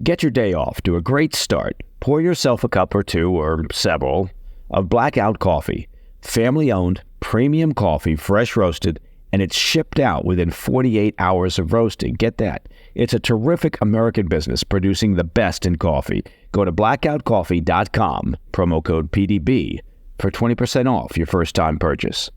Get your day off to a great start. Pour yourself a cup or two or several of Blackout Coffee. Family-owned, premium coffee, fresh roasted, and it's shipped out within 48 hours of roasting. Get that. It's a terrific American business producing the best in coffee. Go to blackoutcoffee.com, promo code PDB, for 20% off your first-time purchase.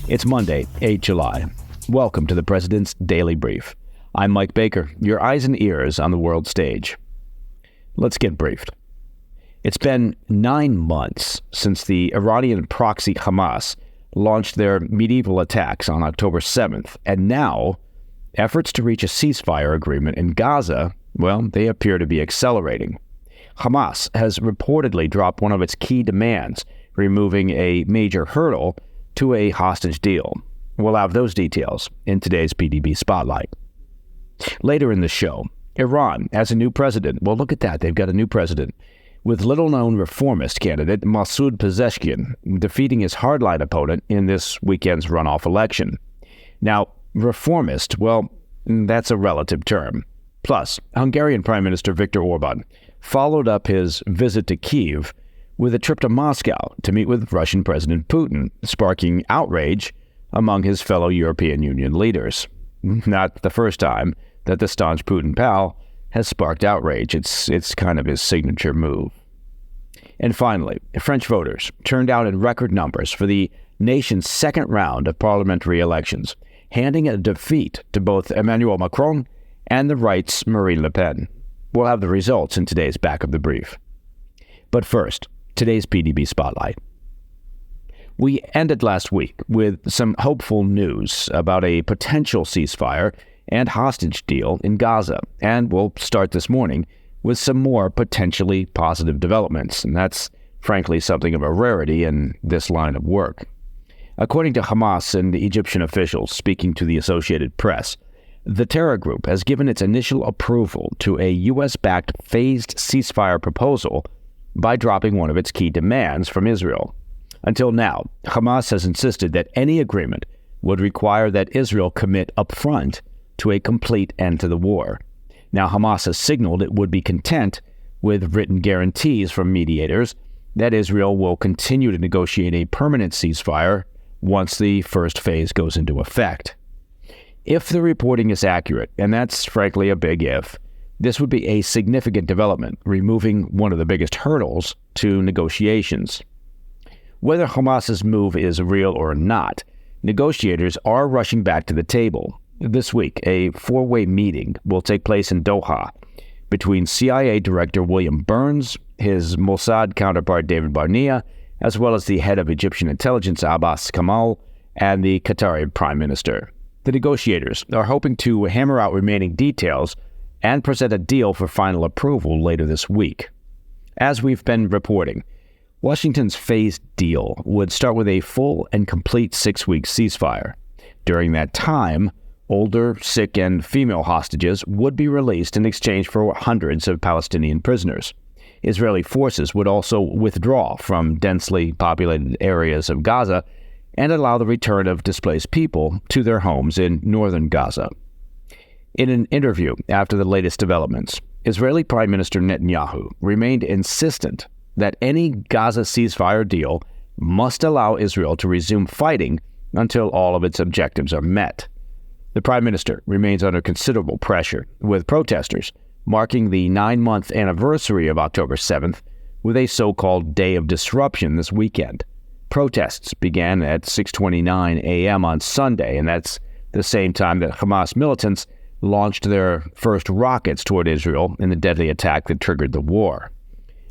It's Monday, 8 July. Welcome to the President's Daily Brief. I'm Mike Baker, your eyes and ears on the world stage. Let's get briefed. It's been 9 months since the Iranian proxy Hamas launched their medieval attacks on October 7th, and now efforts to reach a ceasefire agreement in Gaza, well, they appear to be accelerating. Hamas has reportedly dropped one of its key demands, removing a major hurdle to a hostage deal. We'll have those details in today's PDB Spotlight. Later in the show, Iran has a new president. Well, look at that. They've got a new president with little-known reformist candidate Masoud Pezeshkian defeating his hardline opponent in this weekend's runoff election. Now, reformist, well, that's a relative term. Plus, Hungarian Prime Minister Viktor Orban followed up his visit to Kyiv with a trip to Moscow to meet with Russian President Putin, sparking outrage among his fellow European Union leaders. Not the first time that the staunch Putin pal has sparked outrage. It's kind of his signature move. And finally, French voters turned out in record numbers for the nation's second round of parliamentary elections, handing a defeat to both Emmanuel Macron and the right's Marine Le Pen. We'll have the results in today's Back of the Brief. But first, today's PDB Spotlight. We ended last week with some hopeful news about a potential ceasefire and hostage deal in Gaza, and we'll start this morning with some more potentially positive developments, and that's frankly something of a rarity in this line of work. According to Hamas and the Egyptian officials speaking to the Associated Press, the terror group has given its initial approval to a U.S.-backed phased ceasefire proposal by dropping one of its key demands from Israel. Until now, Hamas has insisted that any agreement would require that Israel commit upfront to a complete end to the war. Now, Hamas has signaled it would be content with written guarantees from mediators that Israel will continue to negotiate a permanent ceasefire once the first phase goes into effect. If the reporting is accurate, and that's frankly a big if, this would be a significant development, removing one of the biggest hurdles to negotiations. Whether Hamas's move is real or not, negotiators are rushing back to the table. This week, a four-way meeting will take place in Doha between CIA Director William Burns, his Mossad counterpart David Barnea, as well as the head of Egyptian intelligence Abbas Kamal and the Qatari Prime Minister. The negotiators are hoping to hammer out remaining details and present a deal for final approval later this week. As we've been reporting, Washington's phased deal would start with a full and complete 6-week ceasefire. During that time, older, sick, and female hostages would be released in exchange for hundreds of Palestinian prisoners. Israeli forces would also withdraw from densely populated areas of Gaza and allow the return of displaced people to their homes in northern Gaza. In an interview after the latest developments, Israeli Prime Minister Netanyahu remained insistent that any Gaza ceasefire deal must allow Israel to resume fighting until all of its objectives are met. The Prime Minister remains under considerable pressure, with protesters marking the 9-month anniversary of October 7th with a so-called Day of Disruption this weekend. Protests began at 6:29 a.m. on Sunday, and that's the same time that Hamas militants launched their first rockets toward Israel in the deadly attack that triggered the war.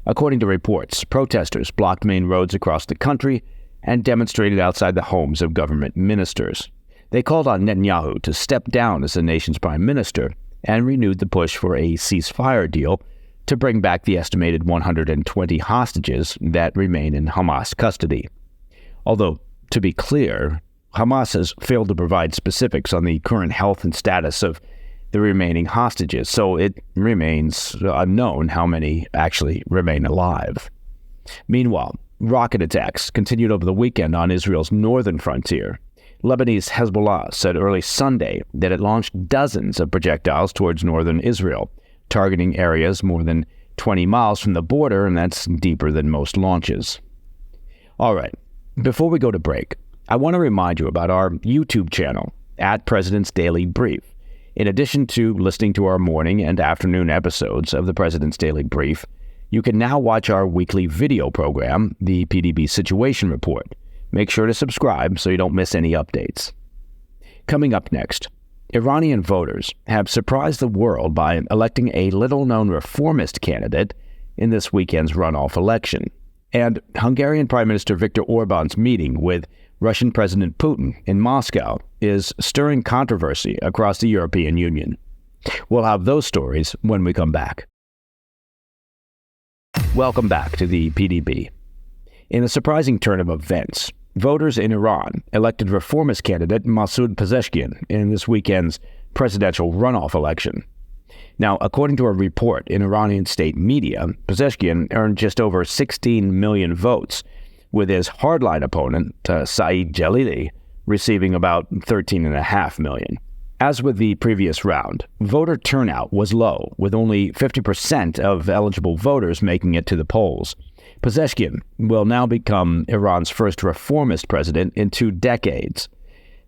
According to reports, protesters blocked main roads across the country and demonstrated outside the homes of government ministers. They called on Netanyahu to step down as the nation's prime minister and renewed the push for a ceasefire deal to bring back the estimated 120 hostages that remain in Hamas custody. Although, to be clear, Hamas has failed to provide specifics on the current health and status of the remaining hostages, so it remains unknown how many actually remain alive. Meanwhile, rocket attacks continued over the weekend on Israel's northern frontier. Lebanese Hezbollah said early Sunday that it launched dozens of projectiles towards northern Israel, targeting areas more than 20 miles from the border, and that's deeper than most launches. All right, before we go to break, I want to remind you about our YouTube channel, @President's Daily Brief. In addition to listening to our morning and afternoon episodes of the President's Daily Brief, you can now watch our weekly video program, the PDB Situation Report. Make sure to subscribe so you don't miss any updates. Coming up next, Iranian voters have surprised the world by electing a little-known reformist candidate in this weekend's runoff election. And Hungarian Prime Minister Viktor Orban's meeting with Russian President Putin in Moscow is stirring controversy across the European Union. We'll have those stories when we come back. Welcome back to the PDB. In a surprising turn of events, voters in Iran elected reformist candidate Masoud Pezeshkian in this weekend's presidential runoff election. Now, according to a report in Iranian state media, Pezeshkian earned just over 16 million votes, with his hardline opponent, Saeed Jalili, receiving about 13.5 million. As with the previous round, voter turnout was low, with only 50% of eligible voters making it to the polls. Pezeshkian will now become Iran's first reformist president in 2 decades.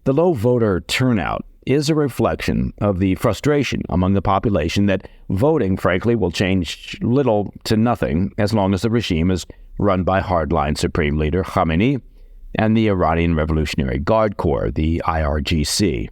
The low voter turnout is a reflection of the frustration among the population that voting, frankly, will change little to nothing as long as the regime is run by hardline Supreme Leader Khamenei and the Iranian Revolutionary Guard Corps, the IRGC.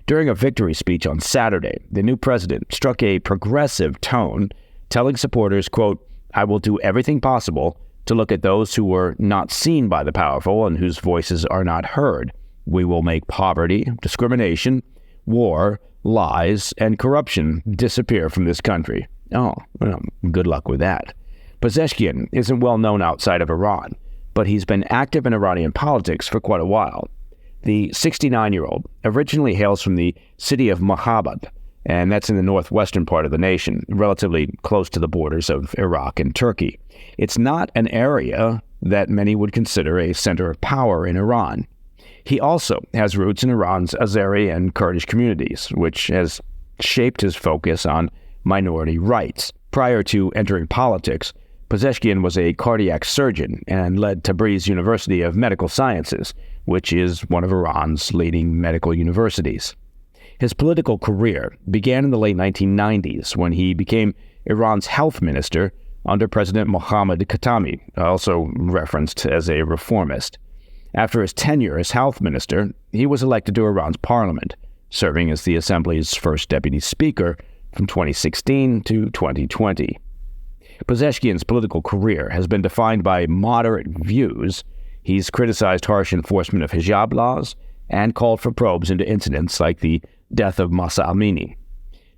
During a victory speech on Saturday, the new president struck a progressive tone, telling supporters, quote, "I will do everything possible to look at those who were not seen by the powerful and whose voices are not heard. We will make poverty, discrimination, war, lies, and corruption disappear from this country." Oh, well, good luck with that. Pezeshkian isn't well known outside of Iran, but he's been active in Iranian politics for quite a while. The 69-year-old originally hails from the city of Mahabad, and that's in the northwestern part of the nation, relatively close to the borders of Iraq and Turkey. It's not an area that many would consider a center of power in Iran. He also has roots in Iran's Azeri and Kurdish communities, which has shaped his focus on minority rights. Prior to entering politics, Pezeshkian was a cardiac surgeon and led Tabriz University of Medical Sciences, which is one of Iran's leading medical universities. His political career began in the late 1990s when he became Iran's health minister under President Mohammad Khatami, also referenced as a reformist. After his tenure as health minister, he was elected to Iran's parliament, serving as the assembly's first deputy speaker from 2016 to 2020. Pezeshkian's political career has been defined by moderate views. He's criticized harsh enforcement of hijab laws and called for probes into incidents like the death of Mahsa Amini.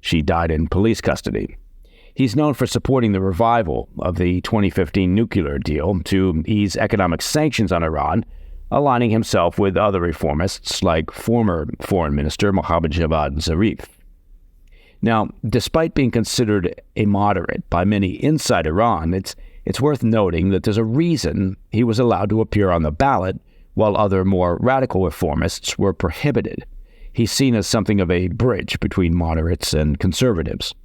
She died in police custody. He's known for supporting the revival of the 2015 nuclear deal to ease economic sanctions on Iran, aligning himself with other reformists like former Foreign Minister Mohammad Javad Zarif. Now, despite being considered a moderate by many inside Iran, it's worth noting that there's a reason he was allowed to appear on the ballot while other more radical reformists were prohibited. He's seen as something of a bridge between moderates and conservatives.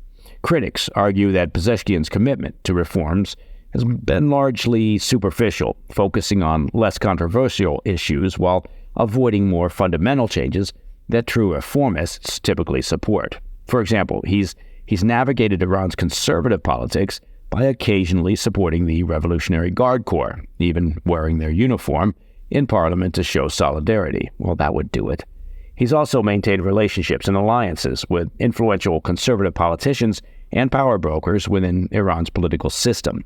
Critics argue that Pezeshkian's commitment to reforms has been largely superficial, focusing on less controversial issues while avoiding more fundamental changes that true reformists typically support. For example, he's navigated Iran's conservative politics by occasionally supporting the Revolutionary Guard Corps, even wearing their uniform in parliament to show solidarity. Well, that would do it. He's also maintained relationships and alliances with influential conservative politicians and power brokers within Iran's political system.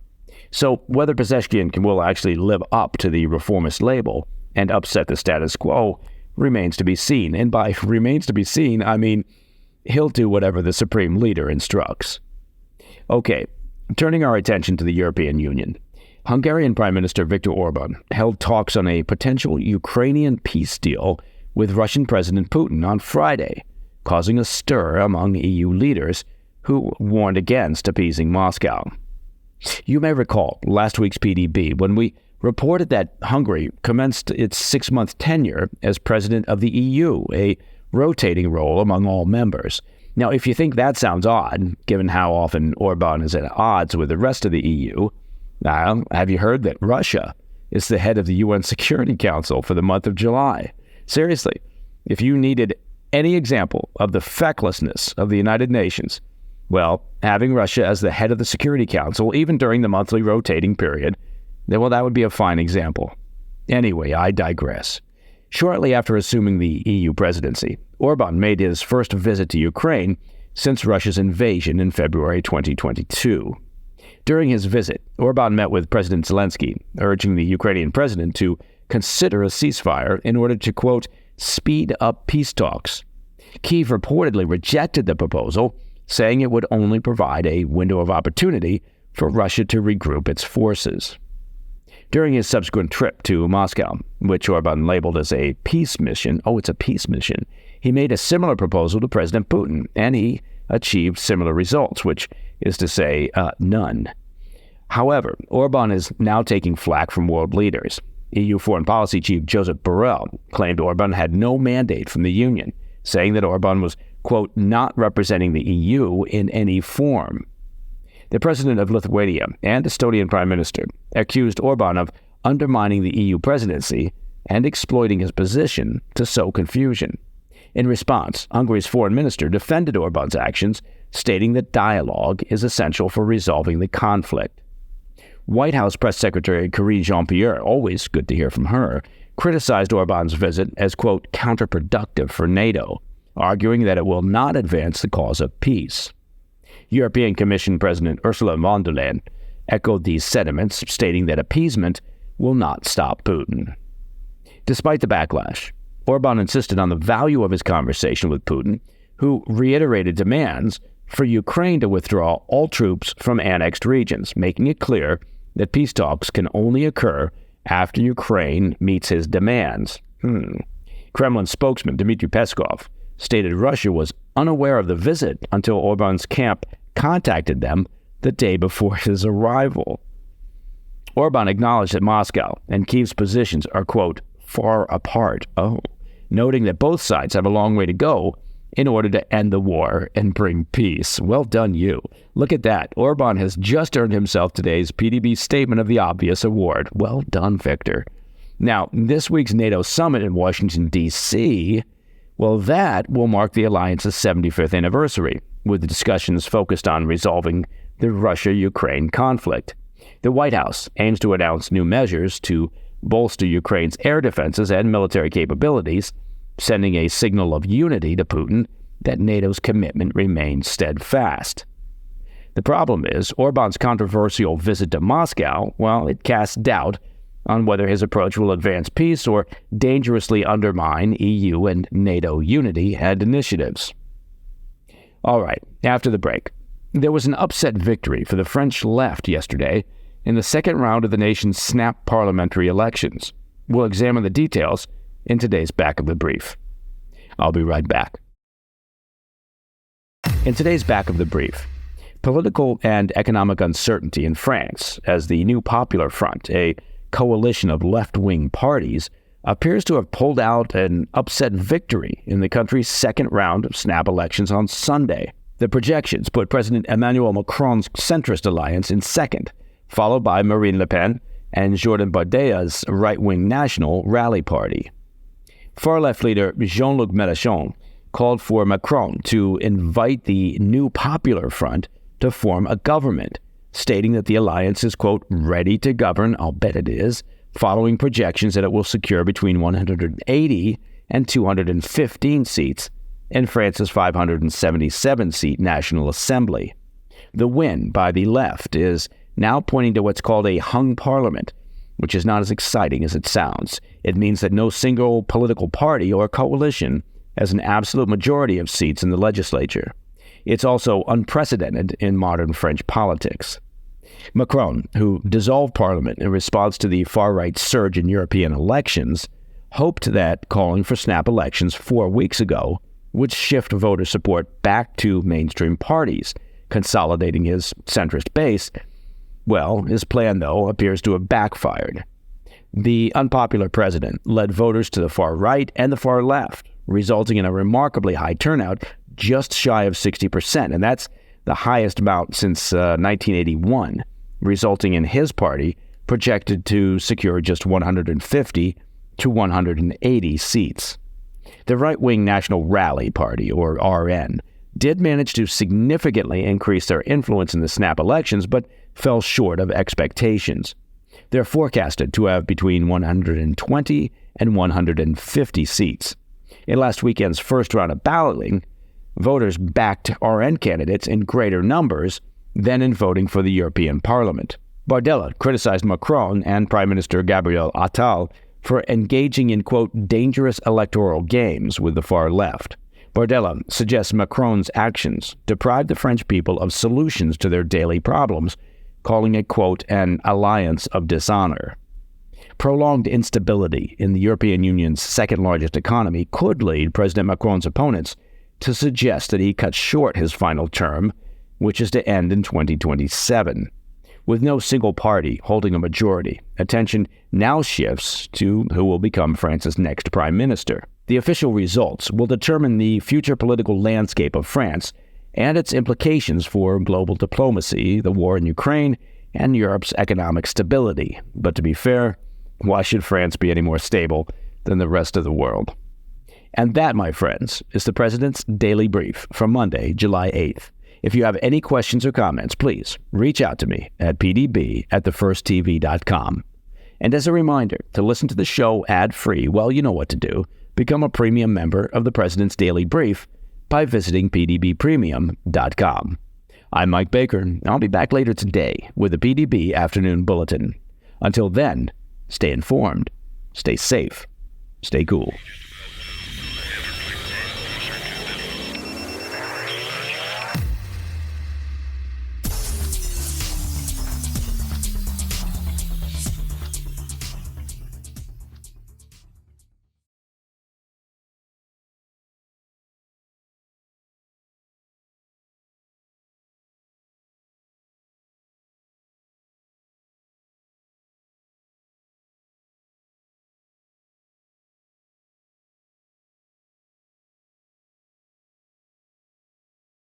So whether Pezeshkian will actually live up to the reformist label and upset the status quo remains to be seen. And by remains to be seen, I mean he'll do whatever the supreme leader instructs. Okay, turning our attention to the European Union. Hungarian Prime Minister Viktor Orban held talks on a potential Ukrainian peace deal with Russian President Putin on Friday, causing a stir among EU leaders who warned against appeasing Moscow. You may recall last week's PDB when we reported that Hungary commenced its 6-month tenure as president of the EU, a rotating role among all members. Now, if you think that sounds odd, given how often Orban is at odds with the rest of the EU, have you heard that Russia is the head of the UN Security Council for the month of July? Seriously, if you needed any example of the fecklessness of the United Nations, well, having Russia as the head of the Security Council, even during the monthly rotating period, well, that would be a fine example. Anyway, I digress. Shortly after assuming the EU presidency, Orban made his first visit to Ukraine since Russia's invasion in February 2022. During his visit, Orban met with President Zelensky, urging the Ukrainian president to consider a ceasefire in order to, quote, speed up peace talks. Kyiv reportedly rejected the proposal, saying it would only provide a window of opportunity for Russia to regroup its forces. During his subsequent trip to Moscow, which Orban labeled as a peace mission, it's a peace mission, he made a similar proposal to President Putin, and he achieved similar results, which is to say, none. However, Orban is now taking flack from world leaders. EU Foreign Policy Chief Joseph Borrell claimed Orban had no mandate from the Union, saying that Orban was, quote, not representing the EU in any form. The president of Lithuania and Estonian prime minister accused Orban of undermining the EU presidency and exploiting his position to sow confusion. In response, Hungary's foreign minister defended Orban's actions, stating that dialogue is essential for resolving the conflict. White House Press Secretary Karine Jean-Pierre, always good to hear from her, criticized Orban's visit as, quote, counterproductive for NATO, arguing that it will not advance the cause of peace. European Commission President Ursula von der Leyen echoed these sentiments, stating that appeasement will not stop Putin. Despite the backlash, Orban insisted on the value of his conversation with Putin, who reiterated demands for Ukraine to withdraw all troops from annexed regions, making it clear that peace talks can only occur after Ukraine meets his demands. Kremlin spokesman Dmitry Peskov stated Russia was unaware of the visit until Orban's camp contacted them the day before his arrival. Orban acknowledged that Moscow and Kyiv's positions are, quote, far apart, noting that both sides have a long way to go in order to end the war and bring peace. Well done, you. Look at that. Orban has just earned himself today's PDB Statement of the Obvious award. Well done, Viktor. Now, this week's NATO summit in Washington, D.C., well, that will mark the alliance's 75th anniversary, with the discussions focused on resolving the Russia-Ukraine conflict. The White House aims to announce new measures to bolster Ukraine's air defenses and military capabilities, sending a signal of unity to Putin that NATO's commitment remains steadfast. The problem is, Orban's controversial visit to Moscow, it casts doubt on whether his approach will advance peace or dangerously undermine EU and NATO unity and initiatives. All right, after the break, there was an upset victory for the French left yesterday in the second round of the nation's snap parliamentary elections. We'll examine the details in today's Back of the Brief. I'll be right back. In today's Back of the Brief, political and economic uncertainty in France as the New Popular Front, a coalition of left-wing parties, appears to have pulled out an upset victory in the country's second round of snap elections on Sunday. The projections put President Emmanuel Macron's centrist alliance in second, followed by Marine Le Pen and Jordan Bardea's right-wing National Rally Party. Far-left leader Jean-Luc Mélenchon called for Macron to invite the New Popular Front to form a government, stating that the alliance is, quote, ready to govern, I'll bet it is, following projections that it will secure between 180 and 215 seats in France's 577-seat National Assembly. The win by the left is now pointing to what's called a hung parliament, which is not as exciting as it sounds. It means that no single political party or coalition has an absolute majority of seats in the legislature. It's also unprecedented in modern French politics. Macron, who dissolved parliament in response to the far-right surge in European elections, hoped that calling for snap elections 4 weeks ago would shift voter support back to mainstream parties, consolidating his centrist base. Well, his plan, though, appears to have backfired. The unpopular president led voters to the far right and the far left, resulting in a remarkably high turnout, just shy of 60%, and that's the highest amount since 1981, resulting in his party projected to secure just 150 to 180 seats. The right-wing National Rally Party, or RN, did manage to significantly increase their influence in the snap elections, but fell short of expectations. They're forecasted to have between 120 and 150 seats. In last weekend's first round of balloting, voters backed RN candidates in greater numbers than in voting for the European Parliament. Bardella criticized Macron and Prime Minister Gabriel Attal for engaging in, quote, dangerous electoral games with the far left. Bardella suggests Macron's actions deprived the French people of solutions to their daily problems, calling it, quote, an alliance of dishonor. Prolonged instability in the European Union's second-largest economy could lead President Macron's opponents to suggest that he cut short his final term, which is to end in 2027. With no single party holding a majority, attention now shifts to who will become France's next prime minister. The official results will determine the future political landscape of France and its implications for global diplomacy, the war in Ukraine, and Europe's economic stability. But to be fair, why should France be any more stable than the rest of the world? And that, my friends, is the President's Daily Brief for Monday, July 8th. If you have any questions or comments, please reach out to me at pdb@thefirsttv.com. And as a reminder, to listen to the show ad-free, well, you know what to do. Become a premium member of the President's Daily Brief by visiting pdbpremium.com. I'm Mike Baker, and I'll be back later today with the PDB Afternoon Bulletin. Until then, stay informed, stay safe, stay cool.